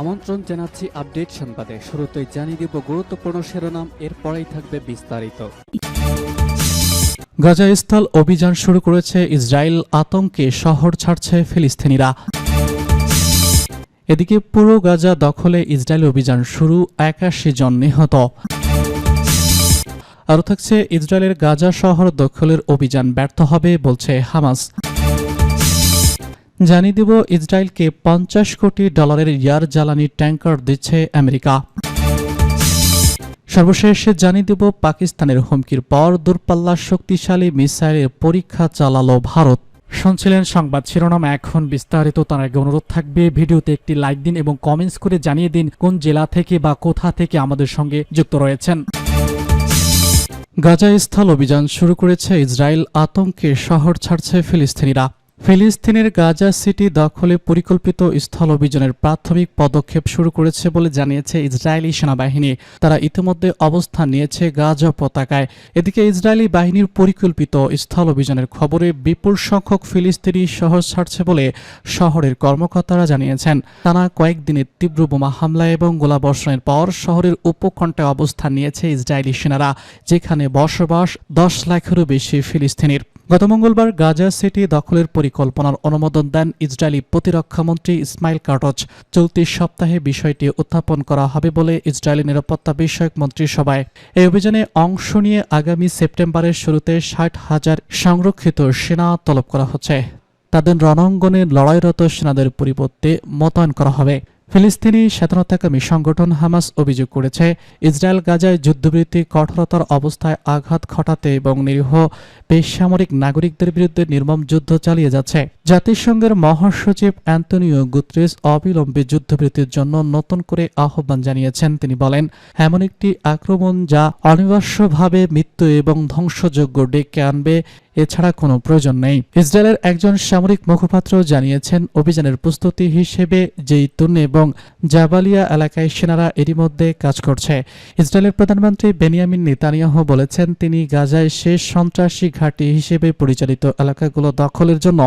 আমন্ত্রণ জানাচ্ছি আপডেট সংবাদে। শুরুতেই জানিয়ে দিব গুরুত্বপূর্ণ শিরোনাম, এরপরেই থাকবে বিস্তারিত। গাজা স্থল অভিযান শুরু করেছে ইসরায়েল, আতঙ্কে শহর ছাড়ছে ফিলিস্তিনিরা। এদিকে পুরো গাজা দখলে ইসরায়েল অভিযান শুরু, ৮১ জন নিহত। আরও থাকছে ইসরায়েলের গাজা শহর দখলের অভিযান ব্যর্থ হবে বলছে হামাস। জানিয়ে দিব ইসরায়েলকে $৫০ কোটি এয়ার জ্বালানি ট্যাঙ্কার দিচ্ছে আমেরিকা। সর্বশেষ জানিয়ে দিব পাকিস্তানের হুমকির পর দূরপাল্লার শক্তিশালী মিসাইলের পরীক্ষা চালালো ভারত। শুনছিলেন সংবাদ শিরোনাম, এখন বিস্তারিত। তার আগে অনুরোধ থাকবে ভিডিওতে একটি লাইক দিন এবং কমেন্টস করে জানিয়ে দিন কোন জেলা থেকে বা কোথা থেকে আমাদের সঙ্গে যুক্ত রয়েছেন। গাজা স্থল অভিযান শুরু করেছে ইসরায়েল, আতঙ্কে শহর ছাড়ছে ফিলিস্তিনিরা। ফিলিস্তিনের গাজা সিটি দখলে পরিকল্পিত স্থল অভিযানের প্রাথমিক পদক্ষেপ শুরু করেছে বলে জানিয়েছে ইসরায়েলি সেনাবাহিনী। তারা ইতিমধ্যে অবস্থান নিয়েছে গাজা পতাকায়। এদিকে ইসরায়েলি বাহিনীর পরিকল্পিত স্থল অভিযানের খবরে বিপুল সংখ্যক ফিলিস্তিনি শহর ছাড়ছে বলে শহরের কর্মকর্তারা জানিয়েছেন। টানা কয়েকদিনের তীব্র বোমা হামলা এবং গোলাবর্ষণের পর শহরের উপকণ্ঠে অবস্থান নিয়েছে ইসরায়েলি সেনারা, যেখানে বসবাস 10 লাখেরও বেশি ফিলিস্তিনির। গত মঙ্গলবার গাজা সিটি দখলের পরিকল্পনার অনুমোদন দেন ইসরায়েলি প্রতিরক্ষামন্ত্রী ইসমাইল কাটজ। চলতি সপ্তাহে বিষয়টি উত্থাপন করা হবে বলে ইসরায়েলি নিরাপত্তা বিষয়ক মন্ত্রিসভায়। এই অভিযানে অংশ নিয়ে আগামী সেপ্টেম্বরের শুরুতে 60,000 সংরক্ষিত সেনা তলব করা হচ্ছে। তাদের রণাঙ্গনে লড়াইরত সেনাদের পরিবর্তে মোতায়েন করা হবে। ফিলিস্তিনি স্বাধীনতাকামী সংগঠন হামাস অভিযোগ করেছে, ইসরায়েল গাজায় যুদ্ধবিরতি কঠোরতার অবস্থায় আঘাত ঘটাতে এবং নিরীহ বেসামরিক নাগরিকদের বিরুদ্ধে নির্মম যুদ্ধ চালিয়ে যাচ্ছে। জাতিসংঘের মহাসচিব অ্যান্তনিও গুতেরেস অবিলম্বে যুদ্ধবিরতির জন্য নতুন করে আহ্বান জানিয়েছেন। তিনি বলেন, এমন একটি আক্রমণ যা অনিবার্যভাবে মৃত্যু এবং ধ্বংসযজ্ঞ ডেকে আনবে, এছাড়া কোনো প্রয়োজন নেই। ইসরায়েলের একজন সামরিক মুখপাত্র জানিয়েছেন, অভিযানের প্রস্তুতি হিসেবে জেইতুন এবং জাবালিয়া এলাকায় সেনারা এরই মধ্যে কাজ করছে। ইসরায়েলের প্রধানমন্ত্রী বেনিয়ামিন নেতানিয়াহু বলেছেন, তিনি গাজায় শেষ সন্ত্রাসী ঘাঁটি হিসেবে পরিচালিত এলাকাগুলো দখলের জন্য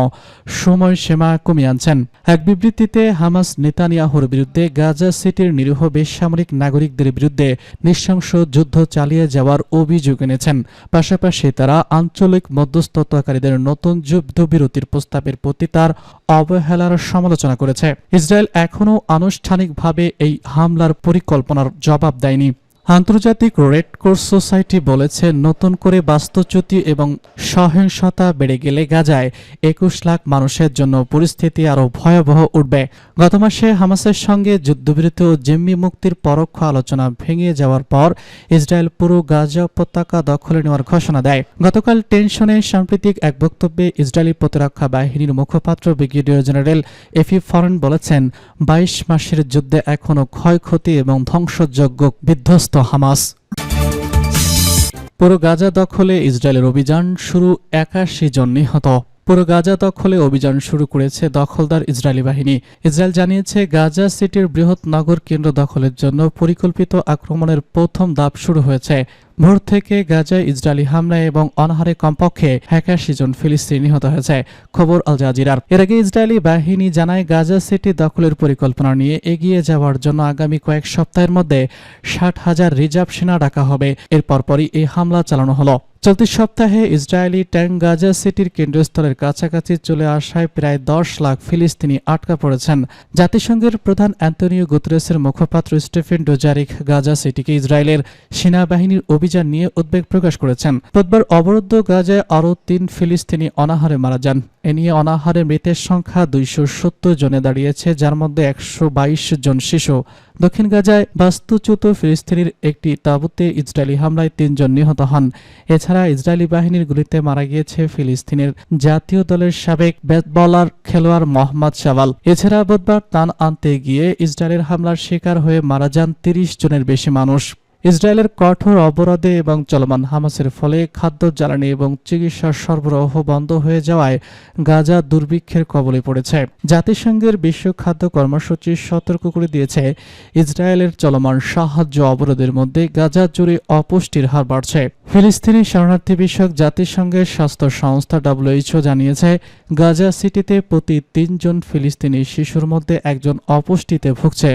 সময়সীমা কমিয়ে আনছেন। এক বিবৃতিতে হামাস নেতানিয়াহুর বিরুদ্ধে গাজা সিটির নিরীহ বেসামরিক নাগরিকদের বিরুদ্ধে নৃশংস যুদ্ধ চালিয়ে যাওয়ার অভিযোগ এনেছেন। পাশাপাশি তারা আঞ্চলিক মধ্যস্থতাকারীদের নতুন যুদ্ধবিরতির প্রস্তাবের প্রতি তার অবহেলার সমালোচনা করেছে। ইসরায়েল এখনও আনুষ্ঠানিকভাবে এই হামলার পরিকল্পনার জবাব দেয়নি। আন্তর্জাতিক রেড ক্রস সোসাইটি বলেছে, নতুন করে বাস্তুচ্যুতি এবং সহিংসতা বেড়ে গেলে গাজায় 21 লাখ মানুষের জন্য পরিস্থিতি আরও ভয়াবহ উঠবে। গত মাসে হামাসের সঙ্গে যুদ্ধবিরতি ও জিম্মি মুক্তির পরোক্ষ আলোচনা ভেঙে যাওয়ার পর ইসরায়েল পুরো গাজা উপত্যকা দখলে নেওয়ার ঘোষণা দেয়। গতকাল টেনশনে সাম্প্রতিক এক বক্তব্যে ইসরায়েলি প্রতিরক্ষা বাহিনীর মুখপাত্র ব্রিগেডিয়ার জেনারেল এফি ফরেন বলেছেন, 22 মাসের যুদ্ধে এখনও ক্ষয়ক্ষতি এবং ধ্বংসযজ্ঞ বিধ্বস্ত হামাস। পুরো গাজা দখলে ইসরায়েলের অভিযান শুরু, ৮১ জন নিহত। পুরো গাজা দখলে অভিযান শুরু করেছে দখলদার ইসরায়েলি বাহিনী। ইসরায়েল জানিয়েছে, গাজা সিটির বৃহৎ নগর কেন্দ্র দখলের জন্য পরিকল্পিত আক্রমণের প্রথম ধাপ শুরু হয়েছে। ভোর থেকে গাজায় ইসরায়েলি হামলায় এবং অনাহারে কমপক্ষে ৮১ জন ফিলিস্তিনি নিহত হয়েছে, খবর আল জাজিরার। এর আগে ইসরায়েলি বাহিনী জানায়, গাজা সিটি দখলের পরিকল্পনা নিয়ে এগিয়ে যাওয়ার জন্য আগামী কয়েক সপ্তাহের মধ্যে 60,000 রিজার্ভ সেনা ডাকা হবে। এর পরপরই এই হামলা চালানো হলো। চলতি সপ্তাহে ইসরায়েলি ট্যাঙ্ক গাজা সিটির কেন্দ্রস্থলের কাছাকাছি চলে আসায় প্রায় 10 লাখ ফিলিস্তিনি আটকা পড়েছেন। জাতিসংঘের প্রধান অ্যান্তনিও গুতেরেসের মুখপাত্র স্টেফেন ডুজারিক গাজা সিটিকে ইসরায়েলের সেনাবাহিনীর অভিযান নিয়ে উদ্বেগ প্রকাশ করেছেন। বুধবার অবরুদ্ধ গাজায় আরও 3 ফিলিস্তিনি অনাহারে মারা যান। এ নিয়ে অনাহারে মৃতের সংখ্যা 270 জনে দাঁড়িয়েছে, যার মধ্যে 122 জন শিশু। দক্ষিণ গাজায় বাস্তুচ্যুত ফিলিস্তিনির একটি তাঁবুতে ইসরায়েলি হামলায় 3 জন নিহত হন। এছাড়া ইসরায়েলি বাহিনীর গুলিতে মারা গিয়েছে ফিলিস্তিনের জাতীয় দলের সাবেক বেসবলার খেলোয়াড় মোহাম্মদ শাওয়াল। এছাড়া বুধবার ত্রাণ আনতে গিয়ে ইসরায়েলের হামলার শিকার হয়ে মারা যান 30 জনের বেশি মানুষ। ইসরায়েলের কঠোর অবরোধে এবং চলমান হামাসের ফলে খাদ্য, জ্বালানি এবং চিকিৎসা সরবরাহ বন্ধ হয়ে যাওয়ায় গাজা দুর্ভিক্ষের কবলে পড়েছে। জাতিসংঘের বিশ্ব খাদ্য কর্মসূচি সতর্ক করে দিয়েছে, ইসরায়েলের চলমান সাহায্য অবরোধের মধ্যে গাজা জুড়ে অপুষ্টির হার বাড়ছে। ফিলিস্তিনি শরণার্থী বিষয়ক জাতিসংঘের স্বাস্থ্য সংস্থা WHO জানিয়েছে, গাজা সিটিতে প্রতি 3 জন ফিলিস্তিনি শিশুর মধ্যে একজন অপুষ্টিতে ভুগছে।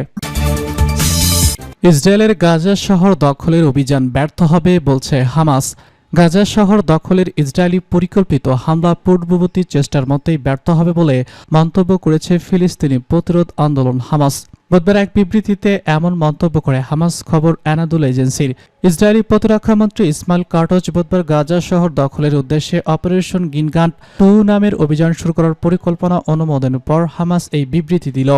ইসরায়েলের গাজা শহর দখলের অভিযান ব্যর্থ হবে বলছে হামাস। গাজা শহর দখলের ইসরায়েলি পরিকল্পিত হামলা পূর্ববর্তী চেষ্টার মতোই ব্যর্থ হবে বলে মন্তব্য করেছে ফিলিস্তিনি প্রতিরোধ আন্দোলন হামাস। বুধবার এক বিবৃতিতে এমন মন্তব্য করে হামাস খবর অ্যানাদুল এজেন্সির। ইসরায়েলি প্রতিরক্ষামন্ত্রী ইসমাইল কাটজ বুধবার গাজা শহর দখলের উদ্দেশ্যে অপারেশন গিনগান্ট 2 নামের অভিযান শুরু করার পরিকল্পনা অনুমোদনের পর হামাস এই বিবৃতি দিল।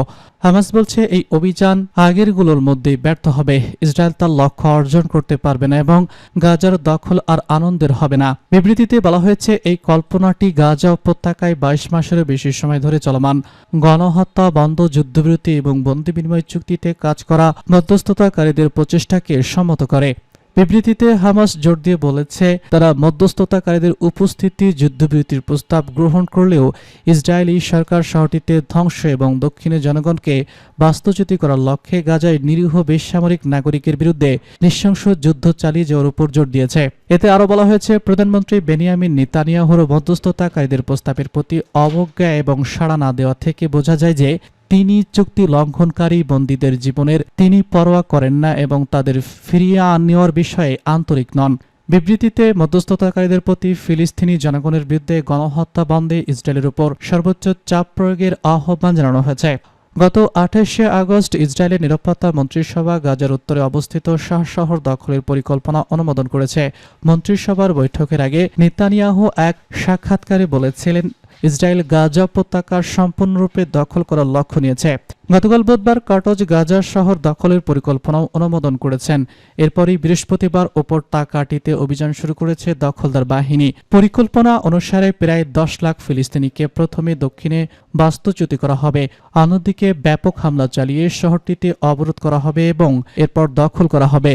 হামাস বলছে এই অভিযান আগেরগুলোর মধ্যেই ব্যর্থ হবে। ইসরায়েল তার লক্ষ্য অর্জন করতে পারবে না এবং গাজার দখল আর আনন্দের হবে না। বিবৃতিতে বলা হয়েছে এই কল্পনাটি গাজা উপত্যকায় 22 মাসেরও বেশি সময় ধরে চলমান গণহত্যা বন্ধ, যুদ্ধবিরতি এবং বন্দী বিনিময় চুক্তিতে কাজ করা মধ্যস্থতাকারীদের প্রচেষ্টাকে সম্মত করে। বিবৃতিতে হামাস জোর দিয়ে বলেছে তারা মধ্যস্থতাকারীদের উপস্থিতি যুদ্ধবিরতির প্রস্তাব গ্রহণ করলেও ইসরায়েলি সরকার শহরটিতে ধ্বংস এবং দক্ষিণে জনগণকে বাস্তুচ্যুতি করার লক্ষ্যে গাজায় নিরীহ বেসামরিক নাগরিকের বিরুদ্ধে নৃশংস যুদ্ধ চালিয়ে যাওয়ার উপর জোর দিয়েছে। এতে আরও বলা হয়েছে প্রধানমন্ত্রী বেনিয়ামিন নেতানিয়াহুর মধ্যস্থতাকারীদের প্রস্তাবের প্রতি অবজ্ঞা এবং সাড়া না দেওয়া থেকে বোঝা যায় যে তিনি চুক্তি লঙ্ঘনকারী বন্দীদের জীবনের তিনি পরোয়া করেন না এবং তাদের ফিরিয়ে নেওয়ার বিষয়ে আন্তরিক নন। বিবৃতিতে মধ্যস্থতাকারীদের প্রতি ফিলিস্তিনি জনগণের বিরুদ্ধে গণহত্যা বন্ধে ইসরায়েলের উপর সর্বোচ্চ চাপ প্রয়োগের আহ্বান জানানো হয়েছে। গত 28শে আগস্ট ইসরায়েলের নিরাপত্তা মন্ত্রিসভা গাজার উত্তরে অবস্থিত শাহ শহর দখলের পরিকল্পনা অনুমোদন করেছে। মন্ত্রিসভার বৈঠকের আগে নেতানিয়াহু এক সাক্ষাৎকারে বলেছিলেন ইসরায়েল গাজা উপত্যকা সম্পূর্ণরূপে দখল করার লক্ষ্য নিয়েছে। গতকাল বুধবার কাটজ গাজা শহর দখলের পরিকল্পনাও অনুমোদন করেছেন। এরপরই বৃহস্পতিবার উপত্যকাটিতে অভিযান শুরু করেছে দখলদার বাহিনী। পরিকল্পনা অনুসারে প্রায় 10 লাখ ফিলিস্তিনিকে প্রথমে দক্ষিণে বাস্তুচ্যুতি করা হবে, অন্যদিকে ব্যাপক হামলা চালিয়ে শহরটিতে অবরোধ করা হবে এবং এরপর দখল করা হবে।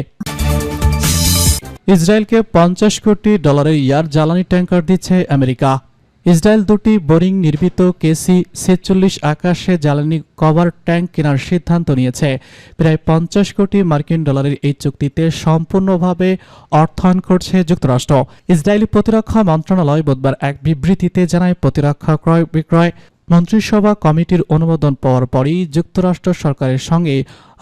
ইসরায়েলকে $50 কোটি এয়ার জ্বালানি ট্যাঙ্কার দিচ্ছে আমেরিকা। ইসরায়েল 2টি বোরিং নির্মিত KC-46 আকাশে জ্বালানি কভার ট্যাঙ্ক কেনার সিদ্ধান্ত নিয়েছে। প্রায় $50 কোটি মার্কিন ডলারের এই চুক্তিতে সম্পূর্ণভাবে অর্থায়ন করছে যুক্তরাষ্ট্র। ইসরায়েলি প্রতিরক্ষা মন্ত্রণালয় বুধবার এক বিবৃতিতে জানায় প্রতিরক্ষা ক্রয় বিক্রয় মন্ত্রিসভা কমিটির অনুমোদন পাওয়ার পরই যুক্তরাষ্ট্র সরকারের সঙ্গে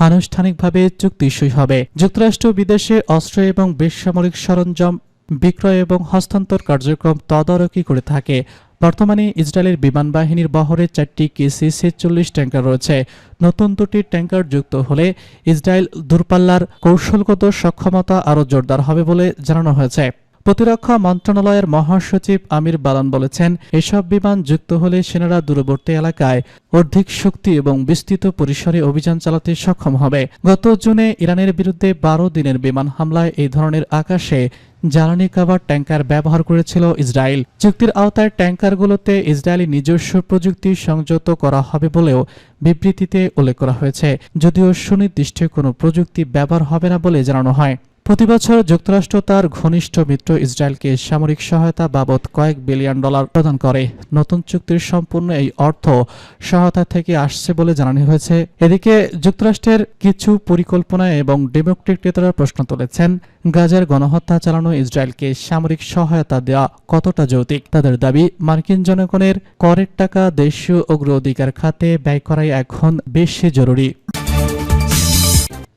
আনুষ্ঠানিকভাবে চুক্তি সই হবে। যুক্তরাষ্ট্র বিদেশে অস্ত্র এবং বেসামরিক সরঞ্জাম বিক্রয় এবং হস্তান্তর কার্যক্রম তদারকি করে থাকে। বর্তমানে ইসরায়েলের বিমান বাহিনীর বহরে 4টি KC-46 ট্যাঙ্কার রয়েছে। নতুন 2টি ট্যাঙ্কার যুক্ত হলে ইসরায়েল দূরপাল্লার কৌশলগত সক্ষমতা আরও জোরদার হবে বলে জানানো হয়েছে। প্রতিরক্ষা মন্ত্রণালয়ের মহাসচিব আমির বালান বলেছেন এসব বিমান যুক্ত হলে সেনারা দূরবর্তী এলাকায় অধিক শক্তি এবং বিস্তৃত পরিসরে অভিযান চালাতে সক্ষম হবে। গত জুনে ইরানের বিরুদ্ধে 12 দিনের বিমান হামলায় এই ধরনের আকাশে জ্বালানি কাভার ট্যাঙ্কার ব্যবহার করেছিল ইসরায়েল। চুক্তির আওতায় ট্যাঙ্কারগুলোতে ইসরায়েলি নিজস্ব প্রযুক্তি সংযুক্ত করা হবে বলেও বিবৃতিতে উল্লেখ করা হয়েছে, যদিও সুনির্দিষ্ট কোনো প্রযুক্তি ব্যবহার হবে না বলে জানানো হয়। প্রতিবছর যুক্তরাষ্ট্র তার ঘনিষ্ঠ মিত্র ইসরায়েলকে সামরিক সহায়তা বাবদ কয়েক বিলিয়ন ডলার প্রদান করে। নতুন চুক্তির সম্পূর্ণ এই অর্থ সহায়তা থেকে আসছে বলে জানানো হয়েছে। এদিকে যুক্তরাষ্ট্রের কিছু পরিকল্পনা এবং ডেমোক্রেটিক নেতারা প্রশ্ন তুলেছেন গাজার গণহত্যা চালানো ইসরায়েলকে সামরিক সহায়তা দেওয়া কতটা যৌক্তিক। তাদের দাবি মার্কিন জনগণের করের টাকা দেশীয় অগ্রাধিকার খাতে ব্যয় করাই এখন বেশি জরুরি।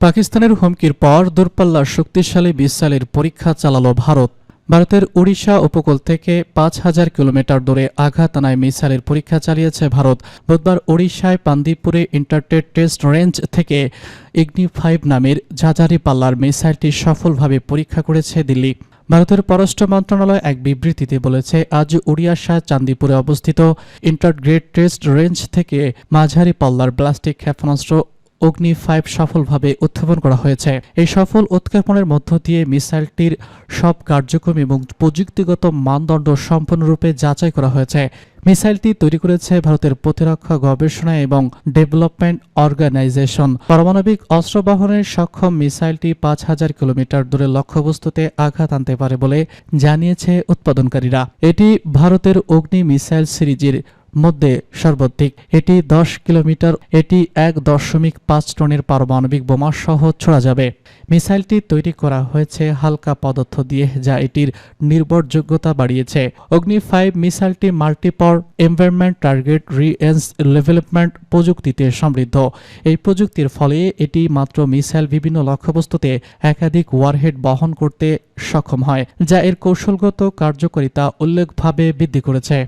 পাকিস্তানের হুমকির পর দূরপাল্লার শক্তিশালী মিসাইলের পরীক্ষা চালালো ভারত। ভারতের ওড়িশা উপকূল থেকে 5000 কিলোমিটার দূরে আঘাত আনায় মিসাইলের পরীক্ষা চালিয়েছে ভারত। বুধবার ওড়িশায় পান্দিপুরে ইন্টারটেড টেস্ট রেঞ্জ থেকে ইগনি-5 নামের ঝাঁঝারি পাল্লার মিসাইলটি সফলভাবে পরীক্ষা করেছে দিল্লি। ভারতের পররাষ্ট্র মন্ত্রণালয় এক বিবৃতিতে বলেছে আজ ওড়িশার চান্দিপুরে অবস্থিত ইন্টারগ্রেড টেস্ট রেঞ্জ থেকে মাঝারি পাল্লার ব্লাস্টিক ক্ষেপণাস্ত্র অগ্নি-5 সফলভাবে উৎক্ষেপণ করা হয়েছে। এই সফল উৎক্ষেপণের মধ্য দিয়ে মিসাইলটির সব কার্যক্রম এবং প্রযুক্তিগত মানদণ্ড সম্পূর্ণরূপে যাচাই করা হয়েছে। মিসাইলটি তৈরি করেছে ভারতের প্রতিরক্ষা গবেষণা এবং ডেভেলপমেন্ট অর্গানাইজেশন। পারমাণবিক অস্ত্র বহনের সক্ষম মিসাইলটি 5000 কিলোমিটার দূরে লক্ষ্যবস্তুতে আঘাত আনতে পারে বলে জানিয়েছে উৎপাদনকারীরা। এটি ভারতের অগ্নি মিসাইল সিরিজের মধ্যে সর্বাধিক। এটি 10 কিলোমিটার। এটি 1.5 টনের পারমাণবিক বোমা সহ ছোড়া যাবে। মিসাইলটি তৈরি করা হয়েছে হালকা পদার্থ দিয়ে, যা এটির নির্ভরযোগ্যতা বাড়িয়েছে। অগ্নি 5 মিসাইলটি মাল্টিপর এনভায়রনমেন্ট টার্গেট রিএন্স ডেভেলপমেন্ট প্রযুক্তিতে সমৃদ্ধ। এই প্রযুক্তির ফলে এটি মাত্র মিসাইল বিভিন্ন লক্ষ্যবস্তুতে একাধিক ওয়ারহেড বহন করতে সক্ষম হয়, যা এর কৌশলগত কার্যকারিতা উল্লেখভাবে বৃদ্ধি করেছে।